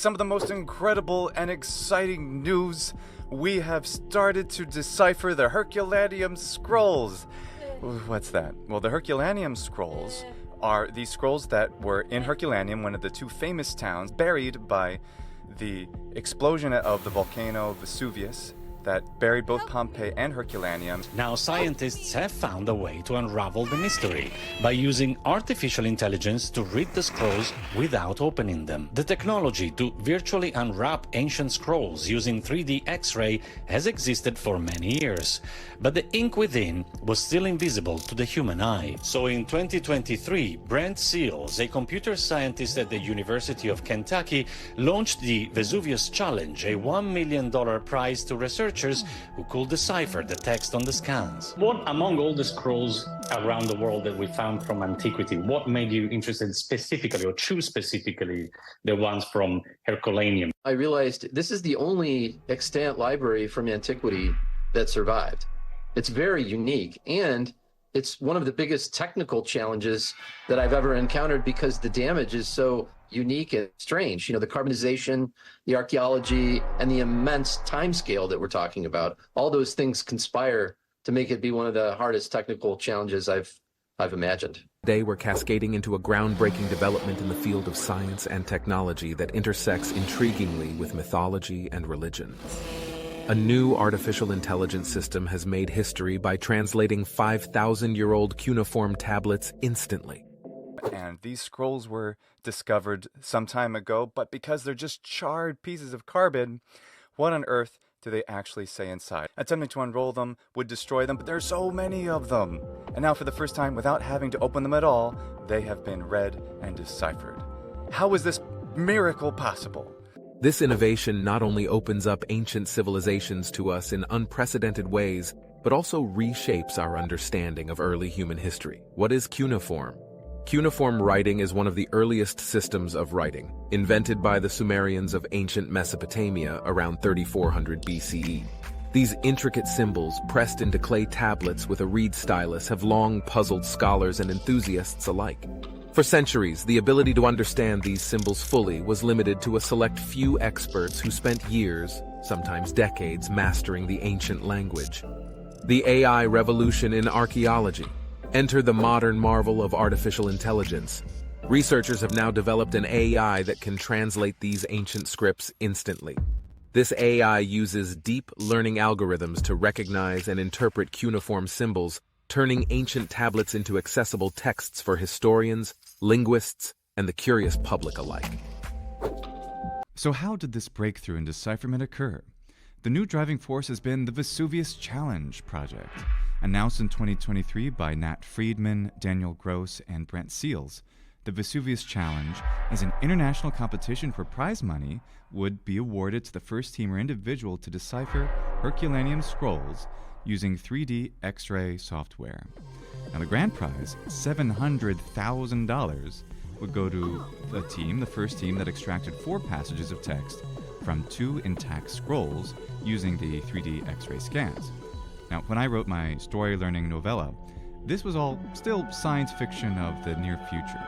some of the most incredible and exciting news. We have started to decipher the Herculaneum Scrolls. What's that? Well, the Herculaneum Scrolls are these scrolls that were in Herculaneum, one of the two famous towns, buried by the explosion of the volcano Vesuvius that buried both Pompeii and Herculaneum. Now scientists have found a way to unravel the mystery by using artificial intelligence to read the scrolls without opening them. The technology to virtually unwrap ancient scrolls using 3D X-ray has existed for many years, but the ink within was still invisible to the human eye. So in 2023, Brent Seals, a computer scientist at the University of Kentucky, launched the Vesuvius Challenge, a $1 million prize to researchers who could decipher the text on the scans. What among all the scrolls around the world that we found from antiquity, what made you interested specifically or choose specifically the ones from Herculaneum? I realized this is the only extant library from antiquity that survived. It's very unique, and it's one of the biggest technical challenges that I've ever encountered because the damage is so unique and strange. You know, the carbonization, the archaeology, and the immense time scale that we're talking about. All those things conspire to make it be one of the hardest technical challenges I've imagined. Today, we're cascading into a groundbreaking development in the field of science and technology that intersects intriguingly with mythology and religion. A new artificial intelligence system has made history by translating 5,000-year-old cuneiform tablets instantly. And these scrolls were discovered some time ago, but because they're just charred pieces of carbon, what on earth do they actually say inside? Attempting to unroll them would destroy them, but there are so many of them. And now for the first time, without having to open them at all, they have been read and deciphered. How is this miracle possible? This innovation not only opens up ancient civilizations to us in unprecedented ways, but also reshapes our understanding of early human history. What is cuneiform? Cuneiform writing is one of the earliest systems of writing, invented by the Sumerians of ancient Mesopotamia around 3400 BCE. These intricate symbols, pressed into clay tablets with a reed stylus, have long puzzled scholars and enthusiasts alike. For centuries, the ability to understand these symbols fully was limited to a select few experts who spent years, sometimes decades, mastering the ancient language. The AI revolution in archaeology. Enter the modern marvel of artificial intelligence. Researchers have now developed an AI that can translate these ancient scripts instantly. This AI uses deep learning algorithms to recognize and interpret cuneiform symbols, turning ancient tablets into accessible texts for historians, linguists, and the curious public alike. So how did this breakthrough in decipherment occur? The new driving force has been the Vesuvius Challenge project, announced in 2023 by Nat Friedman, Daniel Gross, and Brent Seals. The Vesuvius Challenge is an international competition where prize money would be awarded to the first team or individual to decipher Herculaneum Scrolls using 3D X-ray software. Now the grand prize, $700,000, would go to the team, the first team that extracted 4 passages of text from 2 intact scrolls using the 3D X-ray scans. Now, when I wrote my story-learning novella, this was all still science fiction of the near future.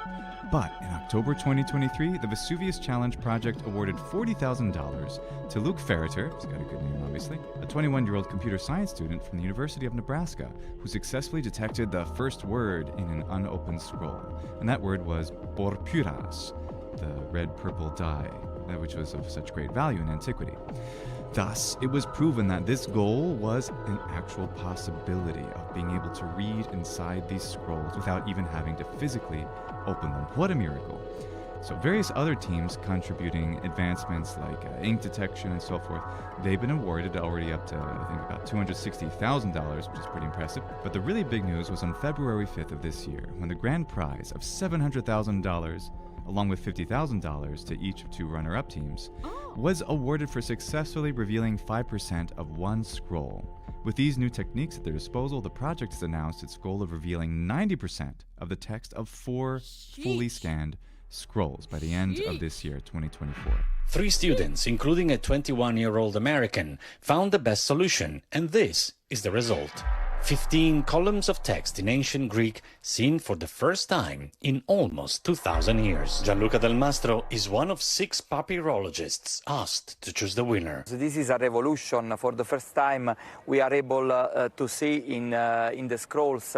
But in October 2023, the Vesuvius Challenge project awarded $40,000 to Luke Ferreter, he's got a good name obviously, a 21-year-old computer science student from the University of Nebraska, who successfully detected the first word in an unopened scroll. And that word was porphyras, the red-purple dye, which was of such great value in antiquity. Thus, it was proven that this goal was an actual possibility of being able to read inside these scrolls without even having to physically open them. What a miracle. So various other teams contributing advancements like ink detection and so forth, they've been awarded already up to, I think, about $260,000, which is pretty impressive. But the really big news was on February 5th of this year, when the grand prize of $700,000, along with $50,000 to each of 2 runner-up teams, was awarded for successfully revealing 5% of one scroll. With these new techniques at their disposal, the project has announced its goal of revealing 90% of the text of 4 fully scanned scrolls by the end of this year, 2024. 3 students, including a 21-year-old American, found the best solution, and this is the result. 15 columns of text in ancient Greek seen for the first time in almost 2,000 years. Gianluca Del Mastro is one of 6 papyrologists asked to choose the winner. So this is a revolution. For the first time, we are able to see in the scrolls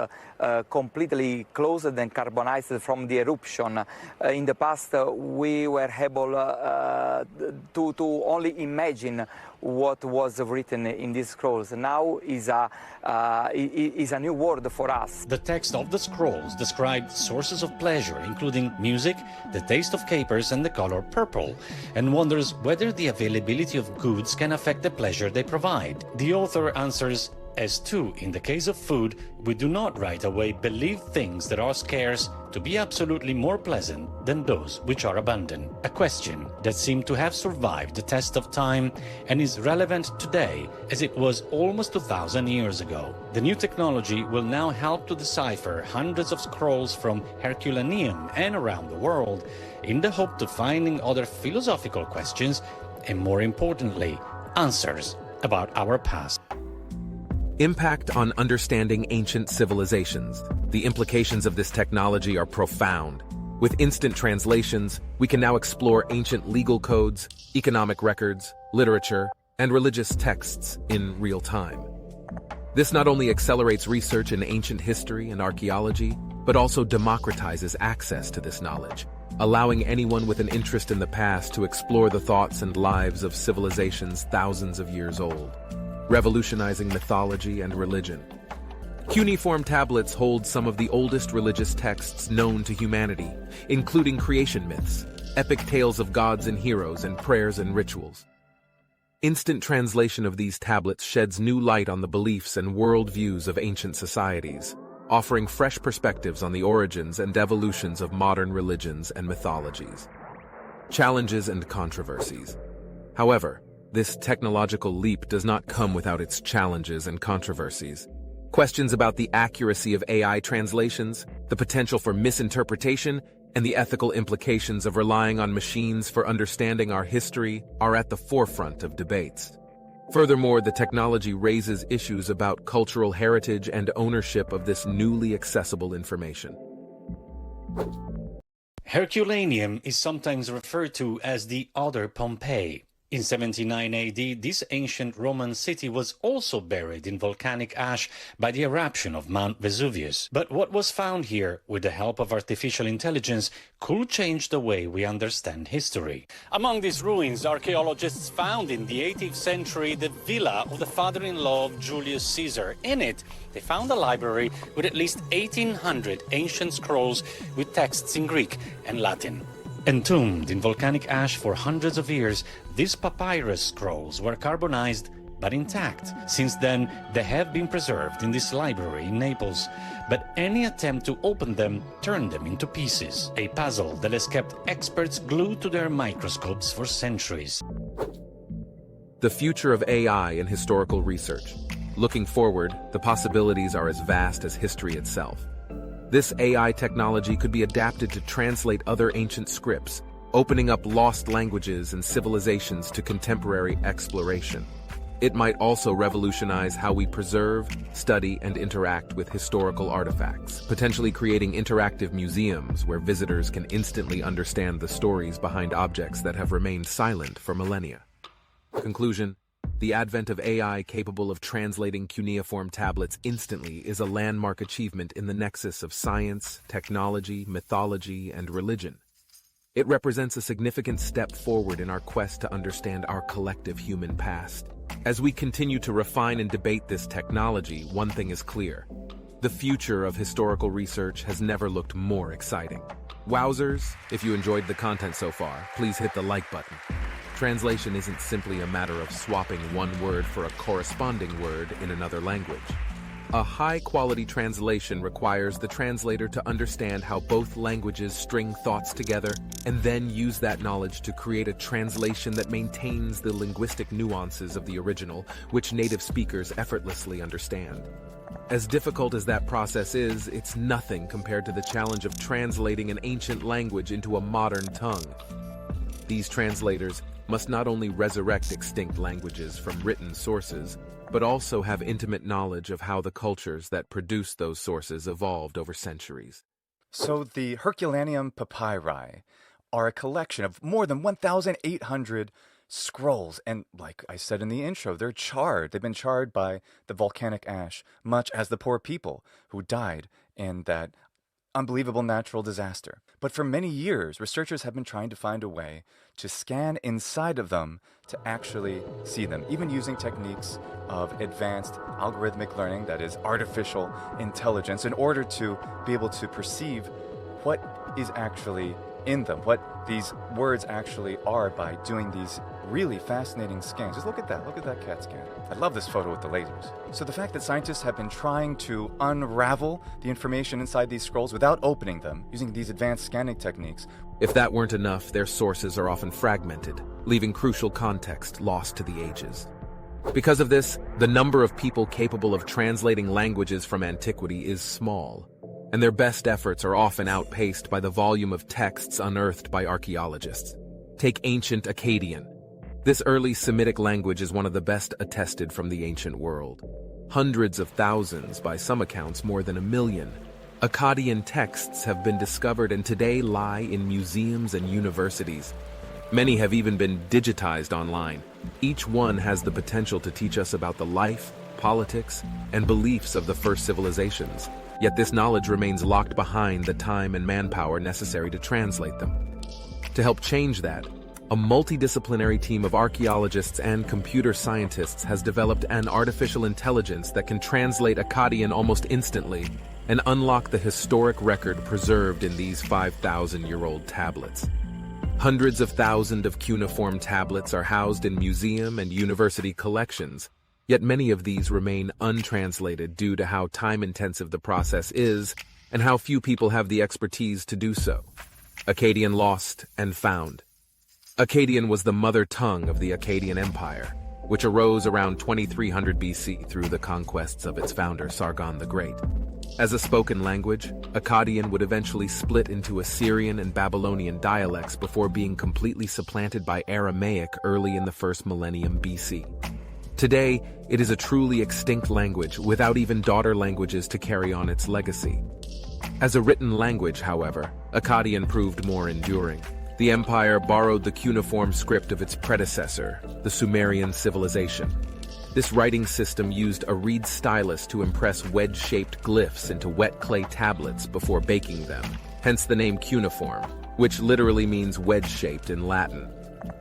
completely closed and carbonized from the eruption. In the past, we were able to only imagine what was written in these scrolls. Now is a new world for us. The text of the scrolls described sources of pleasure, including music, the taste of capers, and the color purple, and wonders whether the availability of goods can affect the pleasure they provide. The author answers, as too, in the case of food, we do not right away believe things that are scarce to be absolutely more pleasant than those which are abundant. A question that seemed to have survived the test of time and is relevant today as it was almost 2,000 years ago. The new technology will now help to decipher hundreds of scrolls from Herculaneum and around the world in the hope of finding other philosophical questions and, more importantly, answers about our past. Impact on understanding ancient civilizations. The implications of this technology are profound. With instant translations, we can now explore ancient legal codes, economic records, literature, and religious texts in real time. This not only accelerates research in ancient history and archaeology, but also democratizes access to this knowledge, allowing anyone with an interest in the past to explore the thoughts and lives of civilizations thousands of years old, revolutionizing mythology and religion. Cuneiform tablets hold some of the oldest religious texts known to humanity, including creation myths, epic tales of gods and heroes, and prayers and rituals. Instant translation of these tablets sheds new light on the beliefs and worldviews of ancient societies, offering fresh perspectives on the origins and evolutions of modern religions and mythologies. Challenges and controversies. However, this technological leap does not come without its challenges and controversies. Questions about the accuracy of AI translations, the potential for misinterpretation, and the ethical implications of relying on machines for understanding our history are at the forefront of debates. Furthermore, the technology raises issues about cultural heritage and ownership of this newly accessible information. Herculaneum is sometimes referred to as the Other Pompeii. In 79 AD, this ancient Roman city was also buried in volcanic ash by the eruption of Mount Vesuvius. But what was found here, with the help of artificial intelligence, could change the way we understand history. Among these ruins, archaeologists found in the 18th century the villa of the father-in-law of Julius Caesar. In it, they found a library with at least 1,800 ancient scrolls with texts in Greek and Latin. Entombed in volcanic ash for hundreds of years, these papyrus scrolls were carbonized but intact. Since then, they have been preserved in this library in Naples, but any attempt to open them turned them into pieces, a puzzle that has kept experts glued to their microscopes for centuries. The future of AI in historical research. Looking forward, the possibilities are as vast as history itself. This AI technology could be adapted to translate other ancient scripts, opening up lost languages and civilizations to contemporary exploration. It might also revolutionize how we preserve, study, and interact with historical artifacts, potentially creating interactive museums where visitors can instantly understand the stories behind objects that have remained silent for millennia. Conclusion: the advent of AI capable of translating cuneiform tablets instantly is a landmark achievement in the nexus of science, technology, mythology, and religion. It represents a significant step forward in our quest to understand our collective human past. As we continue to refine and debate this technology, one thing is clear: the future of historical research has never looked more exciting. Wowzers, if you enjoyed the content so far, please hit the like button. Translation isn't simply a matter of swapping one word for a corresponding word in another language. A high-quality translation requires the translator to understand how both languages string thoughts together and then use that knowledge to create a translation that maintains the linguistic nuances of the original, which native speakers effortlessly understand. As difficult as that process is, it's nothing compared to the challenge of translating an ancient language into a modern tongue. These translators must not only resurrect extinct languages from written sources, but also have intimate knowledge of how the cultures that produce those sources evolved over centuries. So the Herculaneum papyri are a collection of more than 1,800 scrolls. And like I said in the intro, they're charred. They've been charred by the volcanic ash, much as the poor people who died in that unbelievable natural disaster. But for many years, researchers have been trying to find a way to scan inside of them to actually see them, even using techniques of advanced algorithmic learning, that is artificial intelligence, in order to be able to perceive what is actually in them, what these words actually are, by doing these really fascinating scans. Just look at that CAT scan. I love this photo with the lasers. So the fact that scientists have been trying to unravel the information inside these scrolls without opening them, using these advanced scanning techniques. If that weren't enough, their sources are often fragmented, leaving crucial context lost to the ages. Because of this, the number of people capable of translating languages from antiquity is small, and their best efforts are often outpaced by the volume of texts unearthed by archaeologists. Take ancient Akkadian. This early Semitic language is one of the best attested from the ancient world. Hundreds of thousands, by some accounts more than 1 million, Akkadian texts have been discovered and today lie in museums and universities. Many have even been digitized online. Each one has the potential to teach us about the life, politics, and beliefs of the first civilizations. Yet this knowledge remains locked behind the time and manpower necessary to translate them. To help change that, a multidisciplinary team of archaeologists and computer scientists has developed an artificial intelligence that can translate Akkadian almost instantly and unlock the historic record preserved in these 5,000-year-old tablets. Hundreds of thousands of cuneiform tablets are housed in museum and university collections, yet many of these remain untranslated due to how time-intensive the process is and how few people have the expertise to do so. Akkadian lost and found. Akkadian was the mother tongue of the Akkadian Empire, which arose around 2300 BC through the conquests of its founder, Sargon the Great. As a spoken language, Akkadian would eventually split into Assyrian and Babylonian dialects before being completely supplanted by Aramaic early in the first millennium BC. Today, it is a truly extinct language without even daughter languages to carry on its legacy. As a written language, however, Akkadian proved more enduring. The empire borrowed the cuneiform script of its predecessor, the Sumerian civilization. This writing system used a reed stylus to impress wedge-shaped glyphs into wet clay tablets before baking them, hence the name cuneiform, which literally means wedge-shaped in Latin.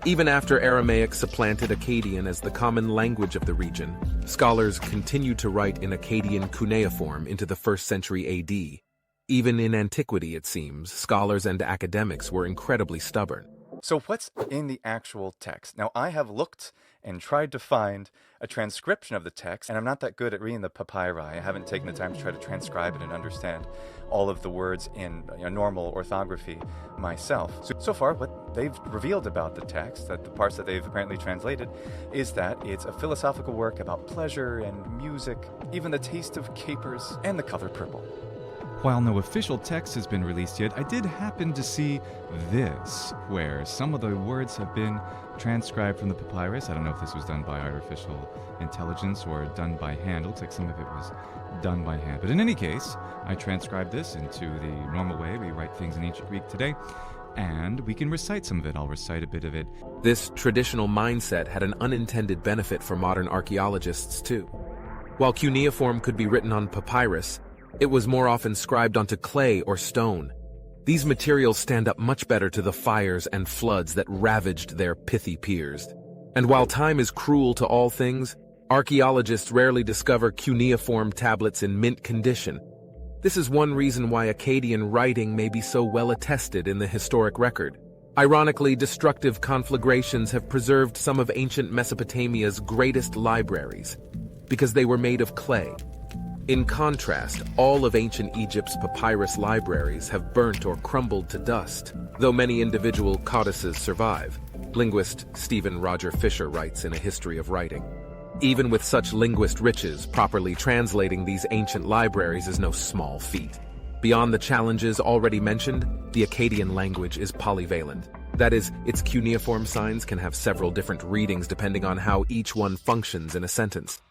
Even after Aramaic supplanted Akkadian as the common language of the region, scholars continued to write in Akkadian cuneiform into the 1st century AD. Even in antiquity, it seems, scholars and academics were incredibly stubborn. So what's in the actual text? Now, I have looked and tried to find a transcription of the text, and I'm not that good at reading the papyri. I haven't taken the time to try to transcribe it and understand all of the words in normal orthography myself. So far, what they've revealed about the text, that the parts that they've apparently translated, is that it's a philosophical work about pleasure and music, even the taste of capers and the color purple. While no official text has been released yet, I did happen to see this, where some of the words have been transcribed from the papyrus. I don't know if this was done by artificial intelligence or done by hand. It looks like some of it was done by hand. But in any case, I transcribed this into the normal way we write things in ancient Greek today, and we can recite some of it. I'll recite a bit of it. This traditional mindset had an unintended benefit for modern archaeologists, too. While cuneiform could be written on papyrus, it was more often scribed onto clay or stone. These materials stand up much better to the fires and floods that ravaged their pithy peers. And while time is cruel to all things, archaeologists rarely discover cuneiform tablets in mint condition. This is one reason why Akkadian writing may be so well attested in the historic record. Ironically, destructive conflagrations have preserved some of ancient Mesopotamia's greatest libraries, because they were made of clay. In contrast, all of ancient Egypt's papyrus libraries have burnt or crumbled to dust, though many individual codices survive. Linguist Stephen Roger Fisher writes in A History of Writing. Even with such linguist riches, properly translating these ancient libraries is no small feat. Beyond the challenges already mentioned, the Akkadian language is polyvalent. That is, its cuneiform signs can have several different readings depending on how each one functions in a sentence.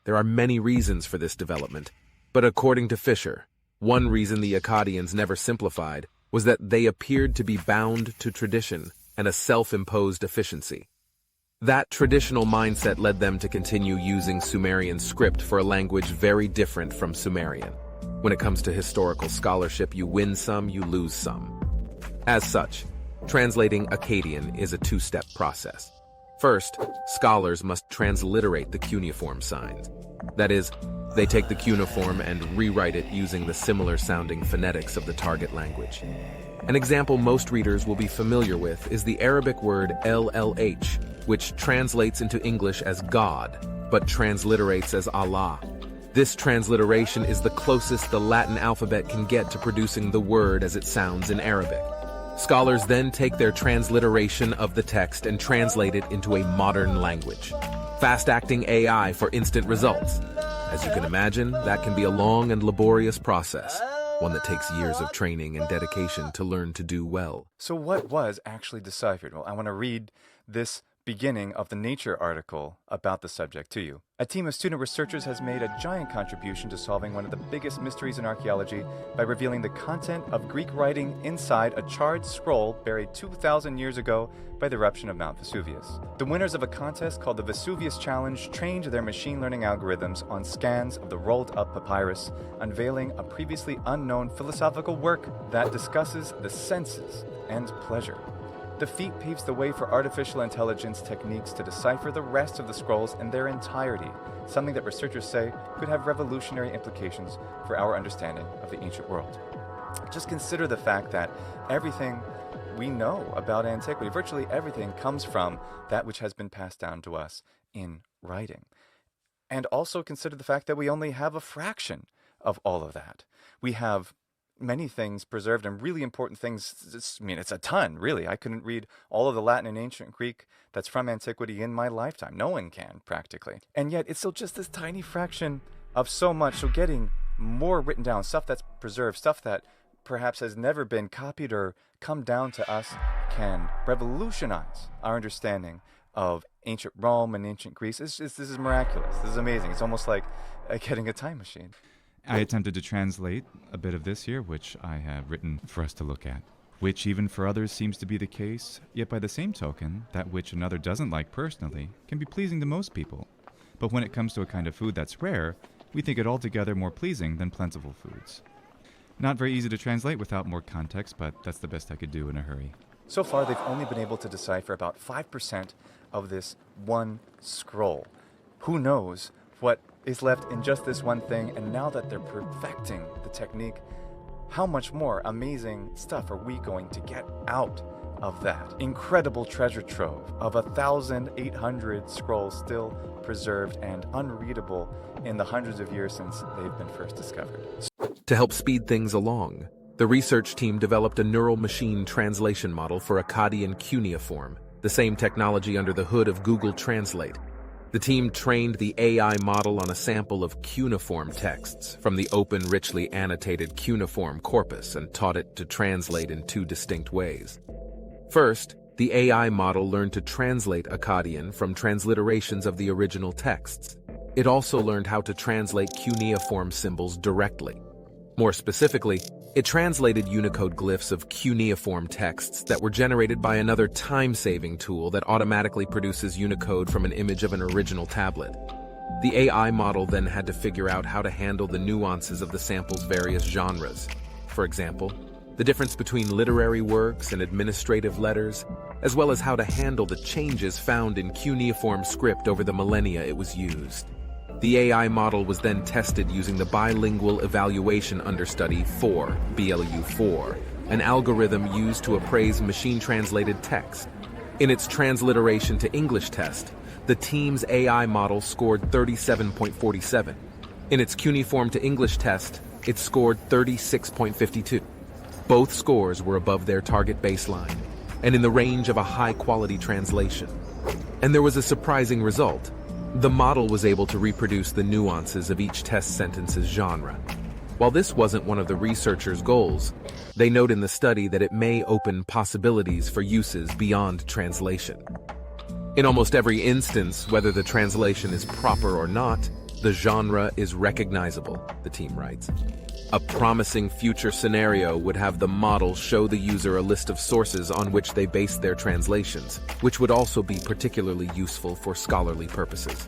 There are many reasons for this development, but according to Fisher, one reason the Akkadians never simplified was that they appeared to be bound to tradition and a self-imposed efficiency. That traditional mindset led them to continue using Sumerian script for a language very different from Sumerian. When it comes to historical scholarship, you win some, you lose some. As such, translating Akkadian is a two-step process. First, scholars must transliterate the cuneiform signs. That is, they take the cuneiform and rewrite it using the similar-sounding phonetics of the target language. An example most readers will be familiar with is the Arabic word LLH, which translates into English as God, but transliterates as Allah. This transliteration is the closest the Latin alphabet can get to producing the word as it sounds in Arabic. Scholars then take their transliteration of the text and translate it into a modern language. Fast-acting AI for instant results. As you can imagine, that can be a long and laborious process, one that takes years of training and dedication to learn to do well. So what was actually deciphered? Well, I want to read this beginning of the Nature article about the subject to you. A team of student researchers has made a giant contribution to solving one of the biggest mysteries in archaeology by revealing the content of Greek writing inside a charred scroll buried 2,000 years ago by the eruption of Mount Vesuvius. The winners of a contest called the Vesuvius Challenge trained their machine learning algorithms on scans of the rolled-up papyrus, unveiling a previously unknown philosophical work that discusses the senses and pleasure. The feat paves the way for artificial intelligence techniques to decipher the rest of the scrolls in their entirety, something that researchers say could have revolutionary implications for our understanding of the ancient world. Just consider the fact that everything we know about antiquity, virtually everything, comes from that which has been passed down to us in writing. And also consider the fact that we only have a fraction of all of that. We have many things preserved and really important things. It's a ton, really. I couldn't read all of the Latin and ancient Greek that's from antiquity in my lifetime. No one can, practically. And yet, it's still just this tiny fraction of so much. So getting more written down, stuff that's preserved, stuff that perhaps has never been copied or come down to us, can revolutionize our understanding of ancient Rome and ancient Greece. This is miraculous. This is amazing. It's almost like getting a time machine. I attempted to translate a bit of this here, which I have written for us to look at, which even for others seems to be the case, yet by the same token, that which another doesn't like personally can be pleasing to most people. But when it comes to a kind of food that's rare, we think it altogether more pleasing than plentiful foods. Not very easy to translate without more context, but that's the best I could do in a hurry. So far, they've only been able to decipher about 5% of this one scroll. Who knows what is left in just this one thing, and now that they're perfecting the technique, how much more amazing stuff are we going to get out of that incredible treasure trove of 1,800 scrolls still preserved and unreadable in the hundreds of years since they've been first discovered. To help speed things along, the research team developed a neural machine translation model for Akkadian cuneiform, the same technology under the hood of Google Translate. The team trained the AI model on a sample of cuneiform texts from the open, richly annotated cuneiform corpus and taught it to translate in two distinct ways. First, the AI model learned to translate Akkadian from transliterations of the original texts. It also learned how to translate cuneiform symbols directly. More specifically, it translated Unicode glyphs of cuneiform texts that were generated by another time-saving tool that automatically produces Unicode from an image of an original tablet. The AI model then had to figure out how to handle the nuances of the sample's various genres. For example, the difference between literary works and administrative letters, as well as how to handle the changes found in cuneiform script over the millennia it was used. The AI model was then tested using the bilingual evaluation understudy 4, BLU4, an algorithm used to appraise machine-translated text. In its transliteration to English test, the team's AI model scored 37.47. In its cuneiform to English test, it scored 36.52. Both scores were above their target baseline, and in the range of a high-quality translation. And there was a surprising result. The model was able to reproduce the nuances of each test sentence's genre. While this wasn't one of the researchers' goals, they note in the study that it may open possibilities for uses beyond translation. In almost every instance, whether the translation is proper or not, The genre is recognizable, the team writes. A promising future scenario would have the model show the user a list of sources on which they base their translations, which would also be particularly useful for scholarly purposes.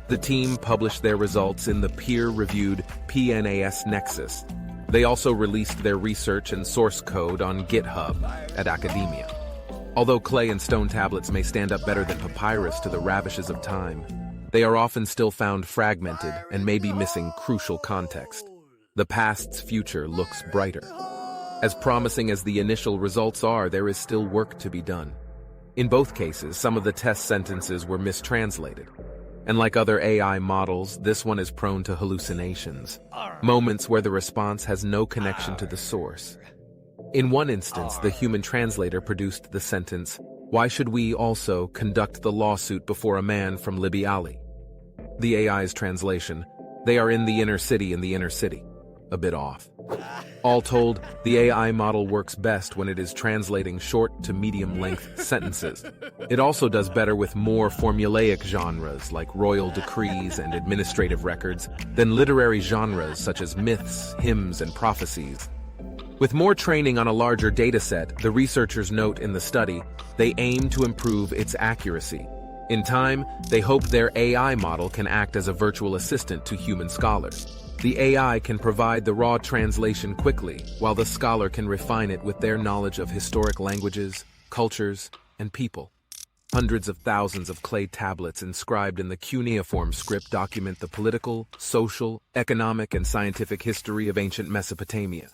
The team published their results in the peer-reviewed PNAS Nexus. They also released their research and source code on GitHub at Academia. Although clay and stone tablets may stand up better than papyrus to the ravages of time, they are often still found fragmented and may be missing crucial context. The past's future looks brighter. As promising as the initial results are, there is still work to be done. In both cases, some of the test sentences were mistranslated. And like other AI models, this one is prone to hallucinations, moments where the response has no connection to the source. In one instance, the human translator produced the sentence, "Why should we also conduct the lawsuit before a man from Libiali?" The AI's translation, "They are in the inner city in the inner city." A bit off. All told, the AI model works best when it is translating short to medium-length sentences. It also does better with more formulaic genres like royal decrees and administrative records than literary genres such as myths, hymns, and prophecies. With more training on a larger dataset, the researchers note in the study, they aim to improve its accuracy. In time, they hope their AI model can act as a virtual assistant to human scholars. The AI can provide the raw translation quickly, while the scholar can refine it with their knowledge of historic languages, cultures, and people. Hundreds of thousands of clay tablets inscribed in the cuneiform script document the political, social, economic, and scientific history of ancient Mesopotamia.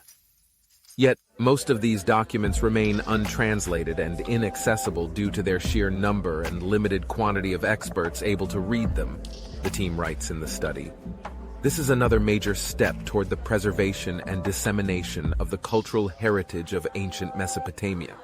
Yet, most of these documents remain untranslated and inaccessible due to their sheer number and limited quantity of experts able to read them, the team writes in the study. This is another major step toward the preservation and dissemination of the cultural heritage of ancient Mesopotamia.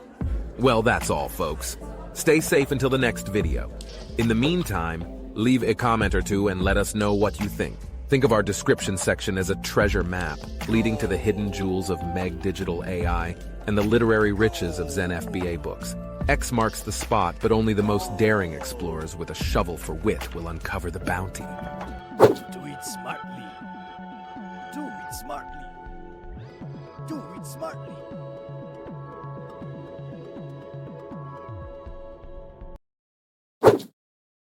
Well, that's all, folks. Stay safe until the next video. In the meantime, leave a comment or two and let us know what you think. Think of our description section as a treasure map, leading to the hidden jewels of meggdigital AI and the literary riches of Zen FBA books. X marks the spot, but only the most daring explorers with a shovel for wit will uncover the bounty. Do it smartly. Do it smartly. Do it smartly.